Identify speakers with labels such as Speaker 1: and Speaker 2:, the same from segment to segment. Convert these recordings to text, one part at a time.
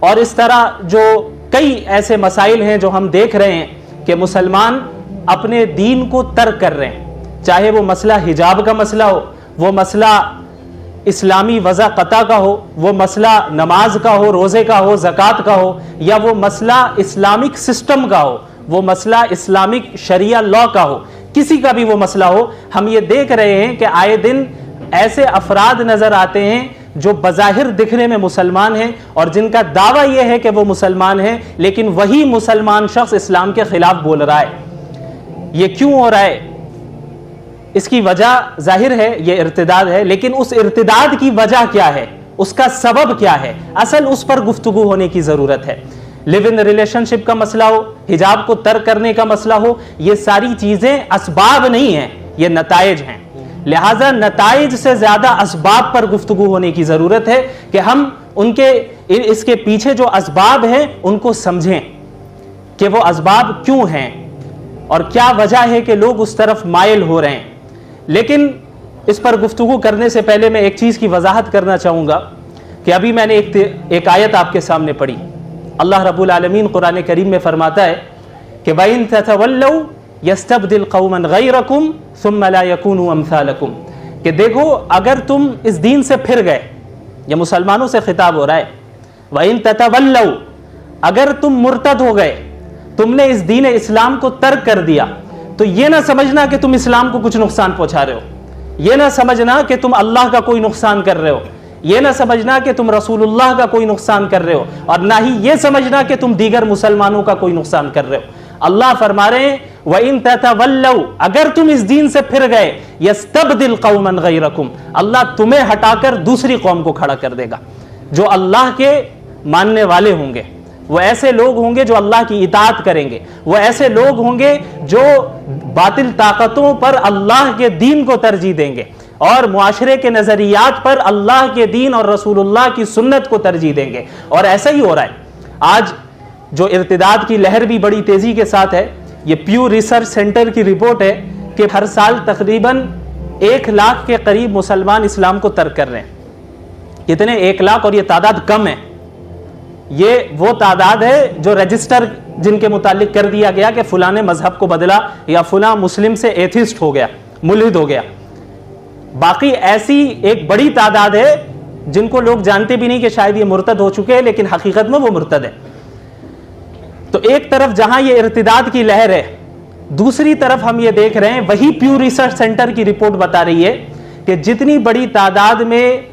Speaker 1: और इस तरह जो कई ऐसे मसाइल हैं जो हम देख रहे हैं कि मुसलमान अपने दीन को तर्क कर रहे हैं, चाहे वो मसला हिजाब का मसला हो, वो मसला इस्लामी वज़ा क़ता का हो, वो मसला नमाज का हो, रोज़े का हो, ज़कात का हो, या वो मसला इस्लामिक सिस्टम का हो, वो मसला इस्लामिक शरिया लॉ का हो, किसी का भी वो मसला हो। हम ये देख रहे हैं कि आए दिन ऐसे अफराद नज़र आते हैं जो बज़ाहिर दिखने में मुसलमान हैं और जिनका दावा यह है कि वो मुसलमान हैं, लेकिन वही मुसलमान शख्स इस्लाम के खिलाफ बोल रहा है। ये क्यों हो रहा है? इसकी वजह जाहिर है ये इर्तिदाद है, लेकिन उस इर्तिदाद की वजह क्या है, उसका सबब क्या है, असल उस पर गुफ्तगू होने की जरूरत है। लिव इन रिलेशनशिप का मसला हो, हिजाब को तर्क करने का मसला हो, ये सारी चीजें असबाब नहीं है, ये नताइज हैं। लिहाजा नताइज से ज्यादा असबाब पर गुफ्तगू होने की जरूरत है कि हम उनके इसके पीछे जो असबाब हैं उनको समझें कि वो असबाब क्यों हैं और क्या वजह है कि लोग उस तरफ माइल हो रहे हैं। लेकिन इस पर गुफ्तगू करने से पहले मैं एक चीज़ की वजाहत करना चाहूँगा कि अभी मैंने एक आयत आपके सामने पढ़ी। अल्लाह रब्बुल आलमीन कुरान करीम में फरमाता है कि वइन ततवल्लौ यस्तब्दिल कौमन गैरकुम सुम्मा ला यकूनु अम्सालकुम, कि देखो अगर तुम इस दीन से फिर गए, ये मुसलमानों से खिताब हो रहा है, वइन ततवल्लौ, अगर तुम मुर्तद हो गए, तुमने इस दीन इस्लाम को तर्क कर दिया, तो ये ना समझना कि तुम इस्लाम को कुछ नुकसान पहुंचा रहे हो, ये ना समझना कि तुम अल्लाह का कोई नुकसान कर रहे हो, ये ना समझना कि तुम रसूलुल्लाह का कोई नुकसान कर रहे हो, और ना ही ये समझना कि तुम दीगर मुसलमानों का कोई नुकसान कर रहे हो। अल्लाह फरमा रहे हैं व इन ततवल्लौ, अगर तुम इस दीन से फिर गए, यस्तब्दिल कौमन गैरकुम, अल्लाह तुम्हें हटाकर दूसरी कौम को खड़ा कर देगा जो अल्लाह के मानने वाले होंगे। वो ऐसे लोग होंगे जो अल्लाह की इताअत करेंगे, वो ऐसे लोग होंगे जो बातिल ताकतों पर अल्लाह के दीन को तरजीह देंगे और मुआशरे के नजरियात पर अल्लाह के दीन और रसूलुल्लाह की सुन्नत को तरजीह देंगे। और ऐसा ही हो रहा है। आज जो इर्तिदाद की लहर भी बड़ी तेजी के साथ है, ये प्यू रिसर्च सेंटर की रिपोर्ट है कि हर साल तकरीबन 1 लाख के करीब मुसलमान इस्लाम को तर्क कर रहे हैं। कितने? 1 लाख, और ये तादाद कम है। ये वो तादाद है जो रजिस्टर जिनके मुतालिक कर दिया गया कि फुला ने मजहब को बदला या फुला मुस्लिम से एथिस्ट हो गया, मुल्हिद हो गया। बाकी ऐसी एक बड़ी तादाद है जिनको लोग जानते भी नहीं कि शायद ये मुर्तद हो चुके हैं, लेकिन हकीकत में वो मुर्तद है। तो एक तरफ जहां ये इर्तिदाद की लहर है, दूसरी तरफ हम ये देख रहे हैं, वही प्यू रिसर्च सेंटर की रिपोर्ट बता रही है कि जितनी बड़ी तादाद में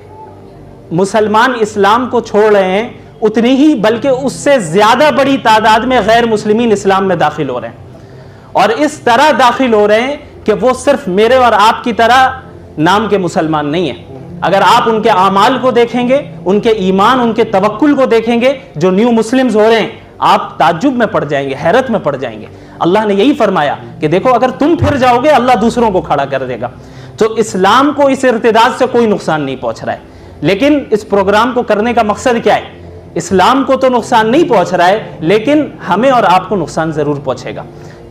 Speaker 1: मुसलमान इस्लाम को छोड़ रहे हैं, उतनी ही बल्कि उससे ज्यादा बड़ी तादाद में गैर मुस्लिमीन इस्लाम में दाखिल हो रहे हैं। और इस तरह दाखिल हो रहे हैं कि वो सिर्फ मेरे और आपकी तरह नाम के मुसलमान नहीं है। अगर आप उनके आमाल को देखेंगे, उनके ईमान, उनके तवक्कुल को देखेंगे, जो न्यू मुस्लिम्स हो रहे हैं, आप ताज्जुब में पड़ जाएंगे, हैरत में पड़ जाएंगे। अल्लाह ने यही फरमाया कि देखो अगर तुम फिर जाओगे, अल्लाह दूसरों को खड़ा कर देगा। तो इस्लाम को इस इर्तिदाद से कोई नुकसान नहीं पहुंच रहा है, लेकिन इस प्रोग्राम को करने का मकसद क्या है? इस्लाम को तो नुकसान नहीं पहुंच रहा है, लेकिन हमें और आपको नुकसान जरूर पहुंचेगा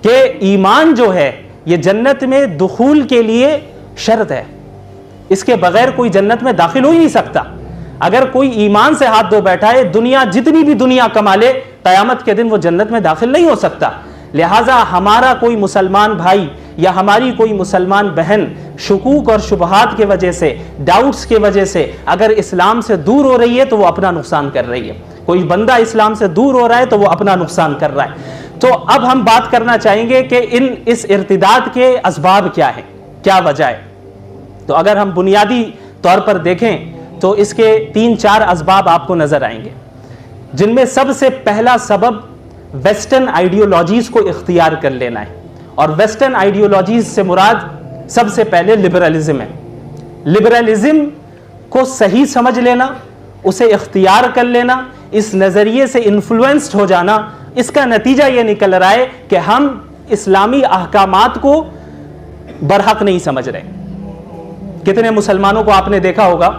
Speaker 1: कि ईमान जो है ये जन्नत में दुखूल के लिए शर्त है। इसके बगैर कोई जन्नत में दाखिल हो ही नहीं सकता। अगर कोई ईमान से हाथ धो बैठा है, दुनिया जितनी भी दुनिया कमा ले, क़यामत के दिन वो जन्नत में दाखिल नहीं हो सकता। लिहाजा हमारा कोई मुसलमान भाई या हमारी कोई मुसलमान बहन शुकूक और शुबहात के वजह से, डाउट्स के वजह से अगर इस्लाम से दूर हो रही है तो वो अपना नुकसान कर रही है। कोई बंदा इस्लाम से दूर हो रहा है तो वो अपना नुकसान कर रहा है। तो अब हम बात करना चाहेंगे कि इस इर्तिदाद के असबाब क्या है, क्या वजह है। तो अगर हम बुनियादी तौर पर देखें तो इसके 3-4 असबाब आपको नजर आएंगे, जिनमें सबसे पहला सबब वेस्टर्न आइडियोलॉजीज को इख्तियार कर लेना है। और वेस्टर्न आइडियोलॉजीज से मुराद सबसे पहले लिबरलिज्म है। लिबरलिज्म को सही समझ लेना, उसे इख्तियार कर लेना, इस नज़रिए से इन्फ्लुएंस्ड हो जाना, इसका नतीजा ये निकल रहा है कि हम इस्लामी अहकामात को बरहक नहीं समझ रहे। कितने मुसलमानों को आपने देखा होगा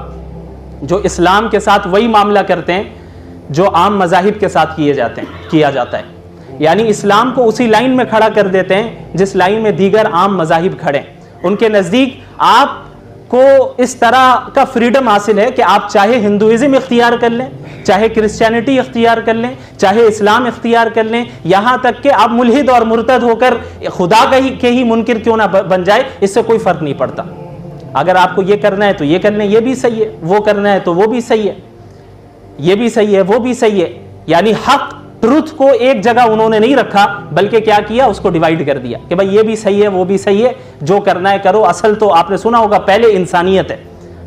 Speaker 1: जो इस्लाम के साथ वही मामला करते हैं जो आम मज़ाहिब के साथ किया जाता है, यानी इस्लाम को उसी लाइन में खड़ा कर देते हैं जिस लाइन में दीगर आम मज़ाहिब खड़े हैं। उनके नज़दीक आप आपको इस तरह का फ्रीडम हासिल है कि आप चाहे हिंदुइज्म इख्तियार कर लें, चाहे क्रिश्चियनिटी इख्तियार कर लें, चाहे इस्लाम इख्तियार कर लें, यहां तक कि आप मुल्हिद और मुर्तद होकर खुदा के ही मुनकिर क्यों ना बन जाए, इससे कोई फर्क नहीं पड़ता। अगर आपको ये करना है तो ये कर लें, ये भी सही है, वो करना है तो वो भी सही है, ये भी सही है, वो भी सही है। यानी हक, ट्रुथ को एक जगह उन्होंने नहीं रखा, बल्कि क्या किया, उसको डिवाइड कर दिया कि भाई ये भी सही है, वो भी सही है, जो करना है करो। असल तो आपने सुना होगा पहले इंसानियत है,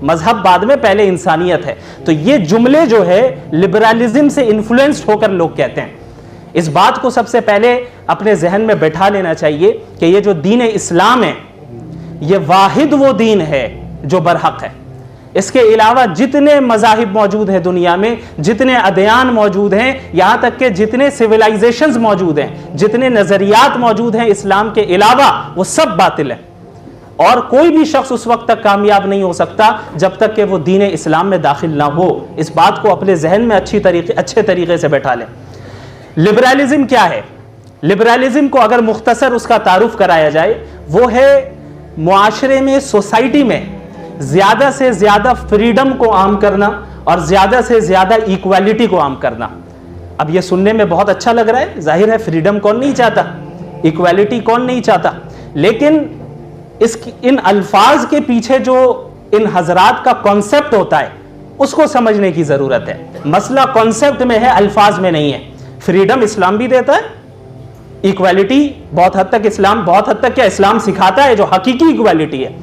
Speaker 1: मजहब बाद में, पहले इंसानियत है। तो ये जुमले जो है लिबरलिज्म से इन्फ्लुएंस्ड होकर लोग कहते हैं। इस बात को सबसे पहले अपने जहन में बैठा लेना चाहिए कि ये जो दीन इस्लाम है, ये वाहिद वो दीन है जो बरहक है। इसके अलावा जितने मज़ाहिब मौजूद हैं दुनिया में, जितने अदयान मौजूद हैं, यहां तक कि जितने सिविलाइजेशंस मौजूद हैं, जितने नजरियात मौजूद हैं इस्लाम के अलावा, वो सब बातिल है। और कोई भी शख्स उस वक्त तक कामयाब नहीं हो सकता जब तक कि वो दीन इस्लाम में दाखिल ना हो। इस बात को अपने जहन में अच्छे तरीके से बैठा लें। लिबरलिज्म क्या है? लिबरलिज्म को अगर मुख्तसर उसका तारुफ कराया जाए, वो है मुआशरे में, सोसाइटी में ज्यादा से ज्यादा फ्रीडम को आम करना और ज्यादा से ज्यादा इक्वालिटी को आम करना। अब ये सुनने में बहुत अच्छा लग रहा है, जाहिर है फ्रीडम कौन नहीं चाहता, इक्वालिटी कौन नहीं चाहता, लेकिन इन अल्फाज के पीछे जो इन हजरात का कॉन्सेप्ट होता है उसको समझने की जरूरत है। मसला कॉन्सेप्ट में है, अल्फाज में नहीं है। फ्रीडम इस्लाम भी देता है, इक्वालिटी बहुत हद तक इस्लाम, बहुत हद तक क्या इस्लाम सिखाता है, जो हकीकी इक्वालिटी है,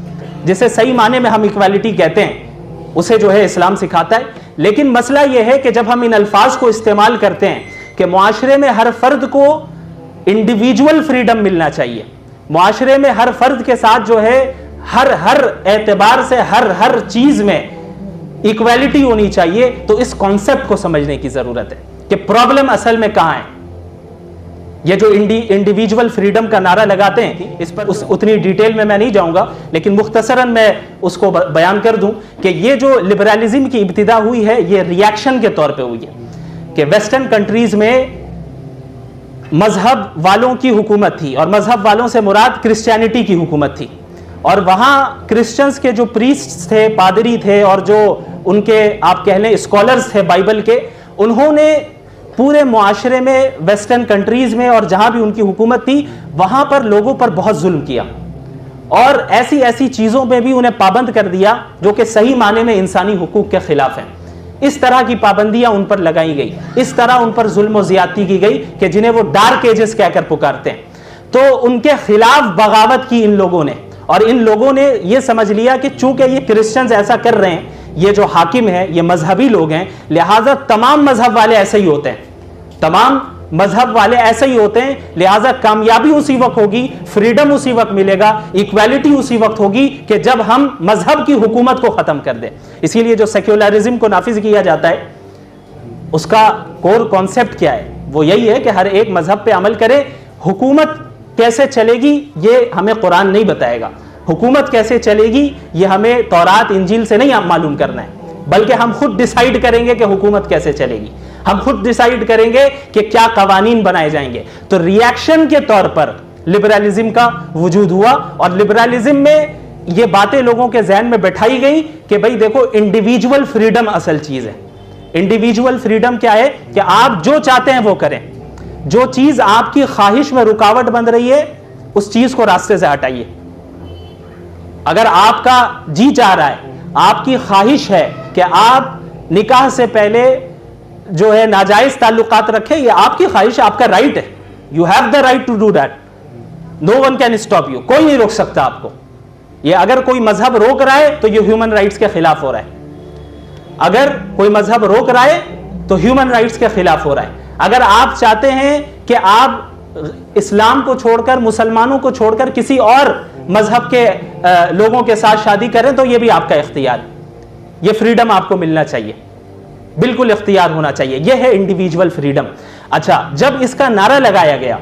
Speaker 1: जिसे सही माने में हम इक्वालिटी कहते हैं, उसे जो है इस्लाम सिखाता है। लेकिन मसला यह है कि जब हम इन अल्फाज को इस्तेमाल करते हैं कि मुआशरे में हर फर्द को इंडिविजुअल फ्रीडम मिलना चाहिए, मुआशरे में हर फर्द के साथ जो है हर एतबार से हर चीज में इक्वालिटी होनी चाहिए, तो इस कॉन्सेप्ट को समझने की जरूरत है कि प्रॉब्लम असल में कहां है। ये जो इंडिविजुअल फ्रीडम का नारा लगाते हैं, इस पर उतनी डिटेल में मैं नहीं जाऊंगा, लेकिन मुख्तसरन मैं उसको बयान कर दूं कि ये जो लिबरलिज्म की इब्तिदा हुई है, ये रिएक्शन के तौर पे हुई है कि वेस्टर्न कंट्रीज में मजहब वालों की हुकूमत थी, और मजहब वालों से मुराद क्रिश्चियनिटी की हुकूमत थी, और वहां क्रिश्चियंस के जो प्रीस्ट थे, पादरी थे, और जो उनके आप कह लें स्कॉलर्स थे बाइबल के, उन्होंने पूरे मुआशरे में, वेस्टर्न कंट्रीज में, और जहां भी उनकी हुकूमत थी, वहां पर लोगों पर बहुत जुल्म किया, और ऐसी ऐसी चीजों में भी उन्हें पाबंद कर दिया जो कि सही माने में इंसानी हुकूक के खिलाफ है। इस तरह की पाबंदियां उन पर लगाई गई, इस तरह उन पर जुल्म और ज्यादती की गई कि जिन्हें वो डार्क एजेस कहकर पुकारते हैं। तो उनके खिलाफ बगावत की इन लोगों ने, और इन लोगों ने ये समझ लिया कि चूंकि ये क्रिश्चियंस ऐसा कर रहे हैं, ये जो हाकिम है ये मजहबी लोग हैं, लिहाजा तमाम मजहब वाले ऐसे ही होते हैं, तमाम मजहब वाले ऐसे ही होते हैं, लिहाजा कामयाबी उसी वक्त होगी, फ्रीडम उसी वक्त मिलेगा, इक्वालिटी उसी वक्त होगी कि जब हम मजहब की हुकूमत को खत्म कर दें। इसीलिए जो सेक्युलरिज्म को नाफिज किया जाता है, उसका कोर कॉन्सेप्ट क्या है? वो यही है कि हर एक मजहब पे अमल करे। हुकूमत कैसे चलेगी ये हमें कुरान नहीं बताएगा, हुकूमत कैसे चलेगी ये हमें तौरात इंजील से नहीं मालूम करना है, बल्कि हम खुद डिसाइड करेंगे कि हुकूमत कैसे चलेगी, हम खुद डिसाइड करेंगे कि क्या कवानीन बनाए जाएंगे। तो रिएक्शन के तौर पर लिबरलिज्म का वजूद हुआ, और लिबरलिज्म में ये बातें लोगों के जहन में बैठाई गई कि भाई देखो, इंडिविजुअल फ्रीडम असल चीज है। इंडिविजुअल फ्रीडम क्या है कि आप जो चाहते हैं वो करें, जो चीज आपकी ख्वाहिश में रुकावट बन रही है उस चीज को रास्ते से हटाइए। अगर आपका जी चाह रहा है, आपकी ख्वाहिश है कि आप निकाह से पहले जो है नाजायज ताल्लुकात रखें, ये आपकी ख्वाहिश, आपका राइट है, you have the right to do that, no one can stop you, कोई नहीं रोक सकता आपको। ये अगर कोई मजहब रोक रहा है तो ये ह्यूमन राइट्स के खिलाफ हो रहा है, अगर कोई मजहब रोक रहा है तो ह्यूमन राइट्स के खिलाफ हो रहा है। अगर आप चाहते हैं कि आप इस्लाम को छोड़कर, मुसलमानों को छोड़कर किसी और मजहब के लोगों के साथ शादी करें तो यह भी आपका इख्तियार, यह फ्रीडम आपको मिलना चाहिए, बिल्कुल इख्तियार होना चाहिए। यह है इंडिविजुअल फ्रीडम। अच्छा, जब इसका नारा लगाया गया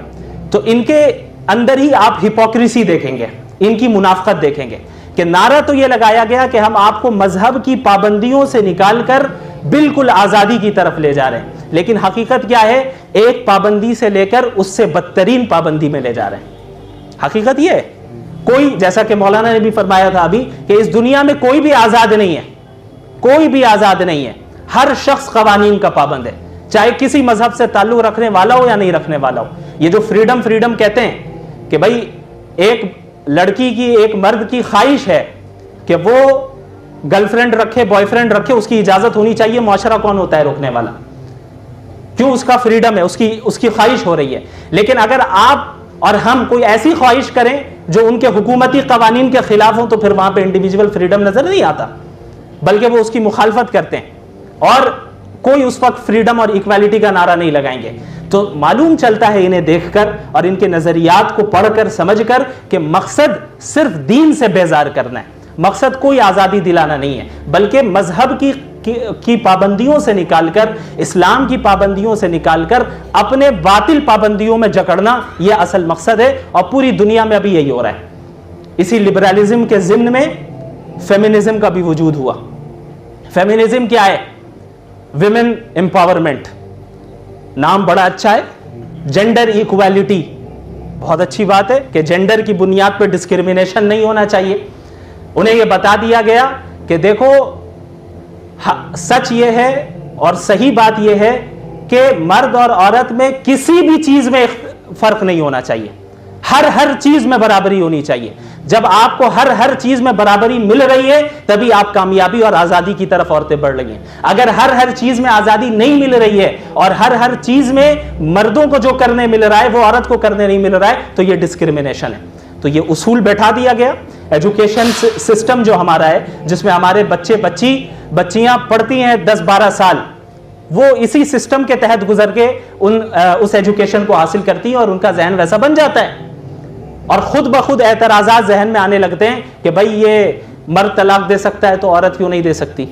Speaker 1: तो इनके अंदर ही आप हिपोक्रेसी देखेंगे, इनकी मुनाफकत देखेंगे कि नारा तो यह लगाया गया कि हम आपको मजहब की पाबंदियों से निकालकर बिल्कुल आजादी की तरफ ले जा रहे हैं, लेकिन हकीकत क्या है, एक पाबंदी से लेकर उससे बदतरीन पाबंदी में ले जा रहे हैं। हकीकत यह है, कोई, जैसा कि मौलाना ने भी फरमाया था अभी, कि इस दुनिया में कोई भी आजाद नहीं है, कोई भी आजाद नहीं है। हर शख्स कवानीन का पाबंद है, चाहे किसी मजहब से ताल्लुक रखने वाला हो या नहीं रखने वाला हो। ये जो फ्रीडम फ्रीडम कहते हैं कि भाई एक लड़की की, एक मर्द की ख्वाहिश है कि वो गर्लफ्रेंड रखे, बॉयफ्रेंड रखे, उसकी इजाजत होनी चाहिए। मुआशरा कौन होता है रोकने वाला? क्यों? उसका फ्रीडम है, उसकी ख्वाहिश हो रही है। लेकिन अगर आप और हम कोई ऐसी ख्वाहिश करें जो उनके हुकूमती कवानीन के खिलाफ हो, तो फिर वहां पे इंडिविजुअल फ्रीडम नजर नहीं आता, बल्कि वो उसकी मुखालफत करते हैं और कोई उस वक्त फ्रीडम और इक्वालिटी का नारा नहीं लगाएंगे। तो मालूम चलता है इन्हें देखकर और इनके नजरियात को पढ़कर समझकर कि मकसद सिर्फ दीन से बेजार करना है, मकसद कोई आजादी दिलाना नहीं है, बल्कि मजहब की पाबंदियों से निकालकर, इस्लाम की पाबंदियों से निकालकर अपने बातिल पाबंदियों में जकड़ना, यह असल मकसद है। और पूरी दुनिया में अभी यही हो रहा है। इसी लिबरलिज्म के ज़िम्न में फेमिनिज्म का भी वजूद हुआ। फेमिनिज्म क्या है? विमेन एम्पावरमेंट, नाम बड़ा अच्छा है। जेंडर इक्वालिटी, बहुत अच्छी बात है कि जेंडर की बुनियाद पर डिस्क्रिमिनेशन नहीं होना चाहिए। उन्हें यह बता दिया गया कि देखो, सच यह है और सही बात यह है कि मर्द और औरत में किसी भी चीज में फर्क नहीं होना चाहिए, हर चीज में बराबरी होनी चाहिए। जब आपको हर चीज में बराबरी मिल रही है, तभी आप कामयाबी और आजादी की तरफ औरतें बढ़ रही हैं। अगर हर चीज में आजादी नहीं मिल रही है और हर चीज में मर्दों को जो करने मिल रहा है वो औरत को करने नहीं मिल रहा है, तो यह डिस्क्रिमिनेशन है। तो ये उसूल बैठा दिया गया। एजुकेशन सिस्टम जो हमारा है, जिसमें हमारे बच्चियां पढ़ती हैं 10-12 साल, वो इसी सिस्टम के तहत गुजर के उस एजुकेशन को हासिल करती हैं और उनका जहन वैसा बन जाता है। और खुद ब खुद एतराजात जहन में आने लगते हैं कि भाई ये मर्द तलाक दे सकता है तो औरत क्यों नहीं दे सकती?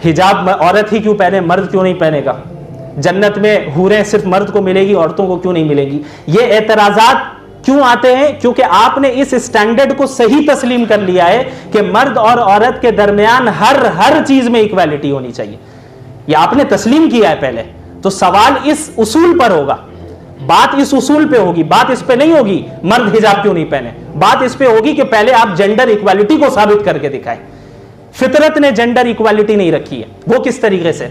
Speaker 1: हिजाब औरत ही क्यों पहने, मर्द क्यों नहीं पहनेगा? जन्नत में हूरें सिर्फ मर्द को मिलेगी, औरतों को क्यों नहीं मिलेगी? ये एतराजात क्यों आते हैं? क्योंकि आपने इस स्टैंडर्ड को सही तस्लीम कर लिया है कि मर्द और औरत के दरमियान हर चीज में इक्वालिटी होनी चाहिए। ये आपने तस्लीम किया है पहले। तो सवाल इस उसूल पर होगा, बात इस उसूल पे होगी, बात इस पे नहीं होगी मर्द हिजाब क्यों नहीं पहने। बात इस पे होगी कि पहले आप जेंडर इक्वालिटी को साबित करके दिखाएं। फितरत ने जेंडर इक्वालिटी नहीं रखी है, वो किस तरीके से?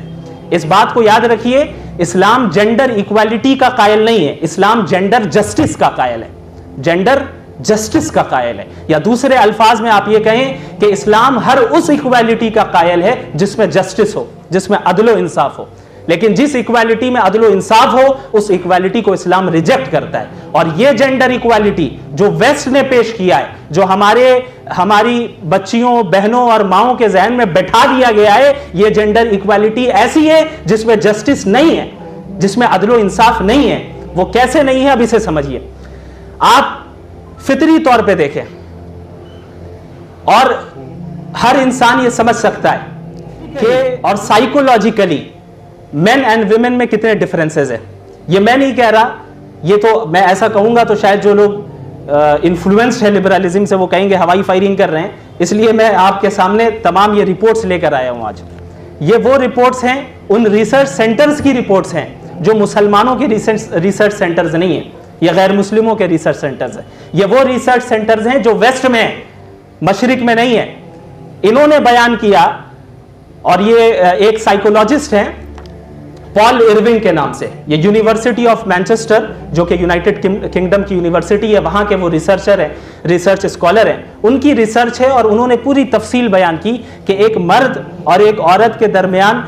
Speaker 1: इस बात को याद रखिए, इस्लाम जेंडर इक्वालिटी का कायल नहीं है, इस्लाम जेंडर जस्टिस का कायल है। जेंडर जस्टिस का कायल है, या दूसरे अल्फाज में आप ये कहें कि इस्लाम हर उस इक्वालिटी का कायल है जिसमें जस्टिस हो, जिसमें अदलो इंसाफ हो। लेकिन जिस इक्वालिटी में अदलो इंसाफ हो, उस इक्वालिटी को इस्लाम रिजेक्ट करता है। और यह जेंडर इक्वालिटी जो वेस्ट ने पेश किया है, जो हमारी बच्चियों, बहनों और माओं के जहन में बैठा दिया गया है, यह जेंडर इक्वालिटी ऐसी है जिसमें जस्टिस नहीं है, जिसमें अदलो इंसाफ नहीं है। वो कैसे नहीं है, अब इसे समझिए। आप फितरी तौर पे देखें और हर इंसान ये समझ सकता है कि, और साइकोलॉजिकली मेन एंड विमेन में कितने डिफरेंसेस हैं। ये मैं नहीं कह रहा, ये तो मैं ऐसा कहूंगा तो शायद जो लोग इन्फ्लुएंस्ड है लिबरलिज्म से वो कहेंगे हवाई फायरिंग कर रहे हैं। इसलिए मैं आपके सामने तमाम ये रिपोर्ट्स लेकर आया हूं आज। ये वो रिपोर्ट्स हैं, उन रिसर्च सेंटर्स की रिपोर्ट्स हैं जो मुसलमानों के रिसर्च सेंटर्स नहीं है, ये गैर मुस्लिमों के रिसर्च सेंटर्स हैं। ये वो रिसर्च सेंटर्स हैं जो वेस्ट में है, मशरिक में नहीं है। इन्होंने बयान किया, और ये एक साइकोलॉजिस्ट हैं पॉल इरविंग के नाम से, ये यूनिवर्सिटी ऑफ मैनचेस्टर जो कि यूनाइटेड किंगडम की यूनिवर्सिटी है, वहां के वो रिसर्चर हैं, रिसर्च स्कॉलर हैं। उनकी रिसर्च है और उन्होंने पूरी तफसील बयान की कि एक मर्द और एक औरत के दरमियान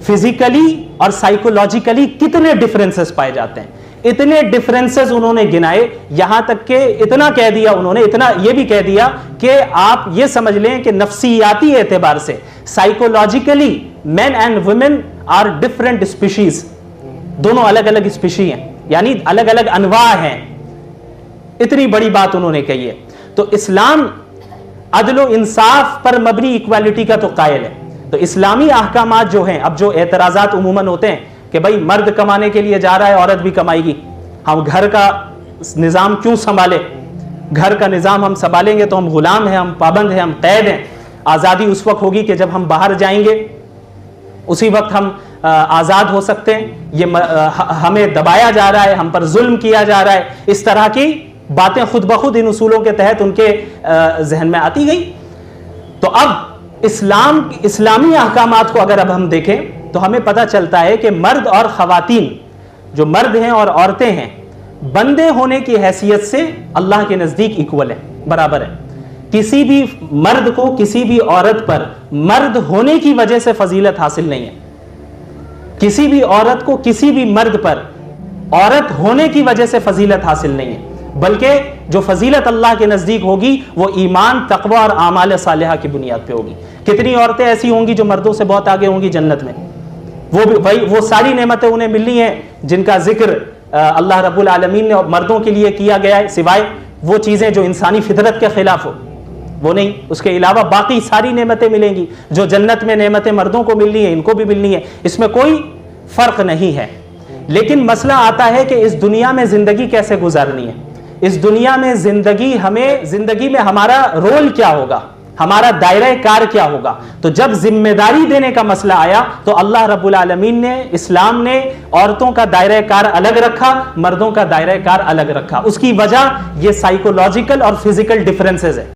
Speaker 1: फिजिकली और साइकोलॉजिकली कितने डिफरेंसेस पाए जाते हैं। इतने डिफरेंसेस उन्होंने गिनाए, यहां तक कि इतना कह दिया उन्होंने, इतना यह भी कह दिया कि आप ये समझ लें कि नफ्सियाती एतबार से, psychologically men and women are different species, दोनों अलग अलग स्पीशी हैं, यानी अलग अलग अनवा हैं। इतनी बड़ी बात उन्होंने कही है। तो इस्लाम अदलो इंसाफ पर मबनी इक्वालिटी का तो कायल है। तो इस्लामी अहकामात जो हैं, अब जो एतराजात उमूमन होते हैं कि भाई मर्द कमाने के लिए जा रहा है, औरत भी कमाएगी, हम घर का निज़ाम क्यों संभाले? घर का निज़ाम हम संभालेंगे तो हम गुलाम हैं, हम पाबंद हैं, हम कैद हैं। आज़ादी उस वक्त होगी कि जब हम बाहर जाएंगे, उसी वक्त हम आज़ाद हो सकते हैं। ये हमें दबाया जा रहा है, हम पर जुल्म किया जा रहा है। इस तरह की बातें खुद ब खुद इन उसूलों के तहत उनके जहन में आती गई। तो अब इस्लामी अहकामात को अगर अब हम देखें तो हमें पता चलता है कि मर्द और खवातीन, जो मर्द हैं और औरतें हैं, बंदे होने की हैसियत से अल्लाह के नजदीक इक्वल है, बराबर है। किसी भी मर्द को किसी भी औरत पर मर्द होने की वजह से फजीलत हासिल नहीं है। किसी भी औरत को किसी भी मर्द पर औरत होने की वजह से फजीलत हासिल नहीं है, बल्कि जो फजीलत अल्लाह के नजदीक होगी वो ईमान, तकवा और आमाल सालिहा की बुनियाद पे होगी। कितनी औरतें ऐसी होंगी जो मर्दों से बहुत आगे होंगी जन्नत में, वो भी भाई वो सारी नेमतें उन्हें मिलनी है जिनका जिक्र अल्लाह रब्बुल आलमीन ने मर्दों के लिए किया गया है, सिवाय वो चीजें जो इंसानी फितरत के खिलाफ हो, वो नहीं। उसके अलावा बाकी सारी नेमतें मिलेंगी। जो जन्नत में नेमतें मर्दों को मिलनी है, इनको भी मिलनी है, इसमें कोई फर्क नहीं है। लेकिन मसला आता है कि इस दुनिया में जिंदगी कैसे गुजारनी है, इस दुनिया में जिंदगी में हमारा रोल क्या होगा, हमारा दायरा कार क्या होगा। तो जब जिम्मेदारी देने का मसला आया तो अल्लाह रब्बुल आलमीन ने, इस्लाम ने औरतों का दायरा कार अलग रखा, मर्दों का दायरा कार अलग रखा। उसकी वजह ये साइकोलॉजिकल और फिजिकल डिफरेंसेस है।